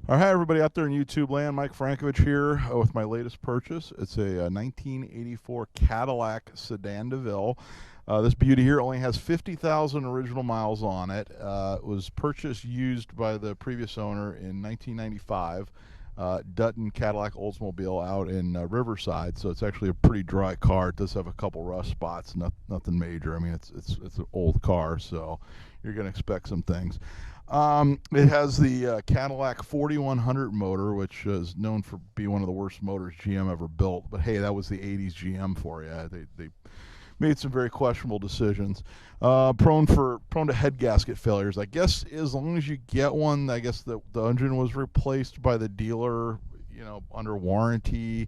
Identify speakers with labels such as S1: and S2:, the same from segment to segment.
S1: All right, everybody out there in YouTube land, Mike Frankovich here with my latest purchase. It's a 1984 Cadillac Sedan DeVille. This beauty here only has 50,000 original miles on it. It was purchased used by the previous owner in 1995. Dutton Cadillac Oldsmobile out in Riverside, so it's actually a pretty dry car. It does have a couple rust spots, nothing major. I mean, it's an old car, so you're going to expect some things. It has the Cadillac 4100 motor, which is known for being one of the worst motors GM ever built. But hey, that was the 80s GM for you. They made some very questionable decisions. Prone to head gasket failures. I guess as long as you get one, I guess the engine was replaced by the dealer, under warranty.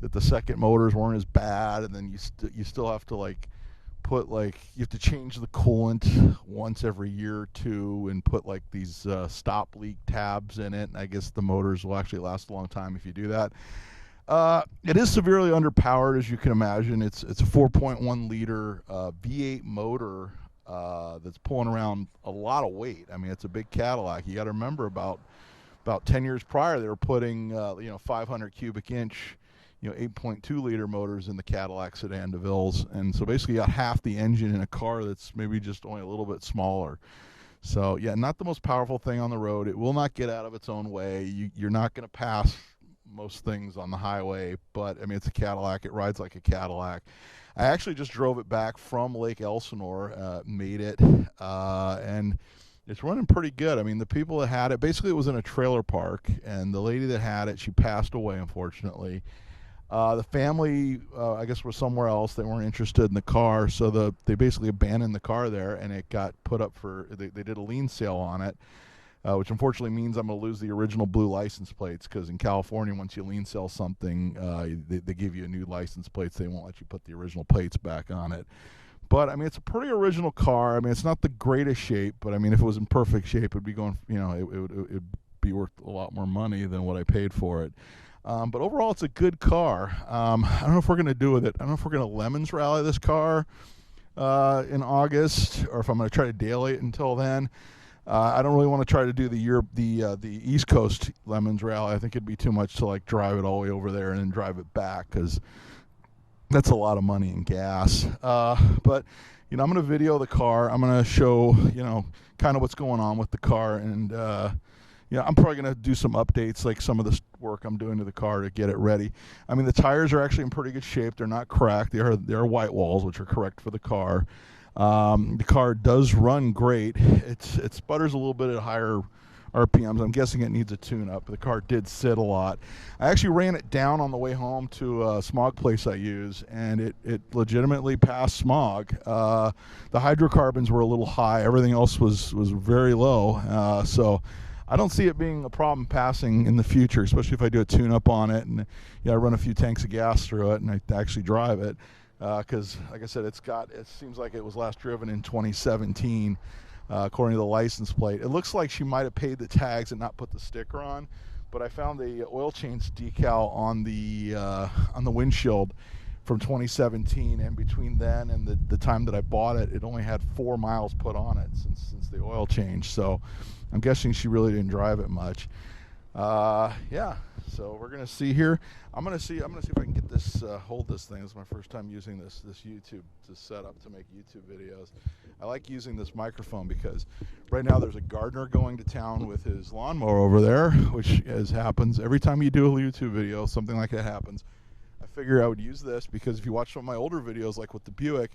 S1: That the second motors weren't as bad, and then you still have to you have to change the coolant once every year or two and put these stop leak tabs in it. And I guess the motors will actually last a long time if you do that. It is severely underpowered, as you can imagine. It's a 4.1 liter V8 motor that's pulling around a lot of weight. I mean, it's a big Cadillac. You got to remember about 10 years prior, they were putting 500 cubic inch 8.2 liter motors in the Cadillac Sedan DeVilles, and so basically you got half the engine in a car that's maybe just only a little bit smaller. So yeah, not the most powerful thing on the road. It will not get out of its own way. You're not going to pass most things on the highway, but I mean, it's a Cadillac. It rides like a Cadillac. I actually just drove it back from Lake Elsinore, made it, and it's running pretty good. I mean, the people that had it, basically it was in a trailer park, and the lady that had it, she passed away, unfortunately. The family, I guess, was somewhere else. They weren't interested in the car, so they basically abandoned the car there, and it got put up they did a lien sale on it, which unfortunately means I'm going to lose the original blue license plates, because in California, once you lien sell something, they give you a new license plates. They won't let you put the original plates back on it. But, I mean, it's a pretty original car. I mean, it's not the greatest shape, but, I mean, if it was in perfect shape, it would be going, it would be worth a lot more money than what I paid for it. But overall, it's a good car. I don't know if we're going to do with it. I don't know if we're going to Lemons rally this car in August, or if I'm going to try to daily it until then. I don't really want to try to do the East Coast Lemons rally. I think it'd be too much to drive it all the way over there and then drive it back, because that's a lot of money in gas. But I'm going to video the car. I'm going to show kind of what's going on with the car, and I'm probably going to do some updates, like some of the work I'm doing to the car to get it ready. I mean, the tires are actually in pretty good shape. They're not cracked. They're white walls, which are correct for the car. The car does run great. It sputters a little bit at higher RPMs. I'm guessing it needs a tune-up. The car did sit a lot. I actually ran it down on the way home to a smog place I use, and it legitimately passed smog. The hydrocarbons were a little high. Everything else was very low. So I don't see it being a problem passing in the future, especially if I do a tune-up on it and I run a few tanks of gas through it and I actually drive it. Because, like I said, it seems like it was last driven in 2017, according to the license plate. It looks like she might have paid the tags and not put the sticker on, but I found the oil change decal on the windshield from 2017, and between then and the time that I bought it, it only had 4 miles put on it since the oil change. So I'm guessing she really didn't drive it much. Yeah, so we're gonna see here. I'm gonna see if I can get this hold this thing. This is my first time using this YouTube to set up to make YouTube videos. I like using this microphone because right now there's a gardener going to town with his lawnmower over there, which happens every time you do a YouTube video. Something like that happens. I figure I would use this because if you watch some of my older videos, like with the Buick,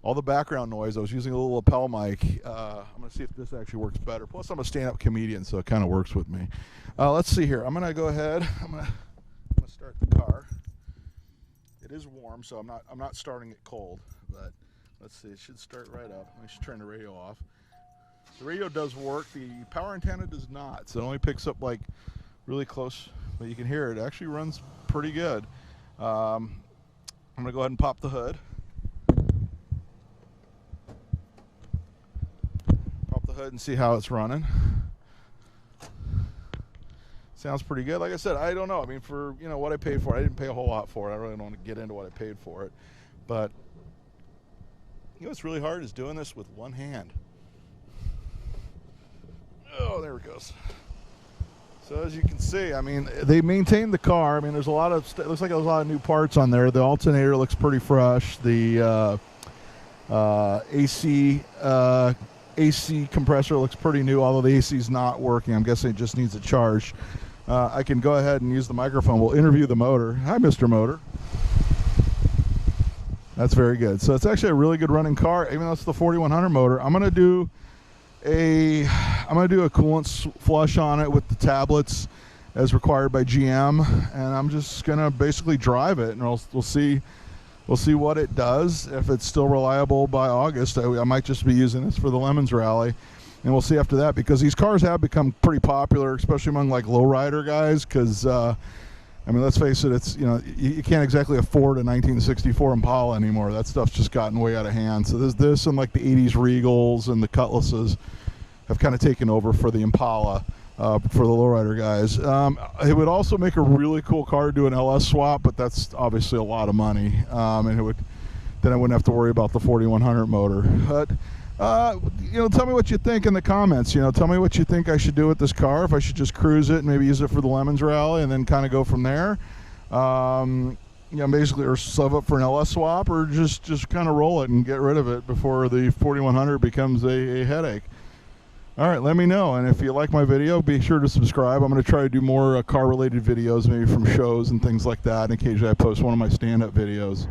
S1: all the background noise, I was using a little lapel mic. I'm going to see if this actually works better. Plus, I'm a stand-up comedian, so it kind of works with me. Let's see here. I'm going to go ahead. I'm going to start the car. It is warm, so I'm not starting it cold. But let's see. It should start right up. Let me just turn the radio off. The radio does work. The power antenna does not. So it only picks up really close, but you can hear it. It actually runs pretty good. I'm going to go ahead and pop the hood. Hood and see how it's running. Sounds pretty good. Like I said, I don't know. I mean, for what I paid for it, I didn't pay a whole lot for it. I really don't want to get into what I paid for it, but what's really hard is doing this with one hand. Oh, there it goes. So as you can see, I mean, they maintained the car. I mean, there's a lot of it looks like there's a lot of new parts on there. The alternator looks pretty fresh. The AC compressor looks pretty new, although the AC is not working. I'm guessing it just needs a charge. I can go ahead and use the microphone. We'll interview the motor. Hi, Mr. Motor. That's very good. So it's actually a really good running car, even though it's the 4100 motor. I'm gonna do a coolant flush on it with the tablets as required by GM, and I'm just gonna basically drive it, and we'll see what it does. If it's still reliable by August, I might just be using this for the Lemons Rally, and we'll see after that, because these cars have become pretty popular, especially among like lowrider guys, because I mean, let's face it, it's, you know, you can't exactly afford a 1964 Impala anymore. That stuff's just gotten way out of hand. So this and like the 80s Regals and the Cutlasses have kind of taken over for the Impala, for the lowrider guys. It would also make a really cool car to do an LS swap, but that's obviously a lot of money. And then I wouldn't have to worry about the 4100 motor. But you know, tell me what you think in the comments. You know, tell me what you think I should do with this car. If I should just cruise it and maybe use it for the Lemons Rally and then kind of go from there. You know, basically, or sub up for an LS swap, or just kind of roll it and get rid of it before the 4100 becomes a headache. All right, let me know. And if you like my video, be sure to subscribe. I'm going to try to do more car-related videos, maybe from shows and things like that. And occasionally I post one of my stand-up videos.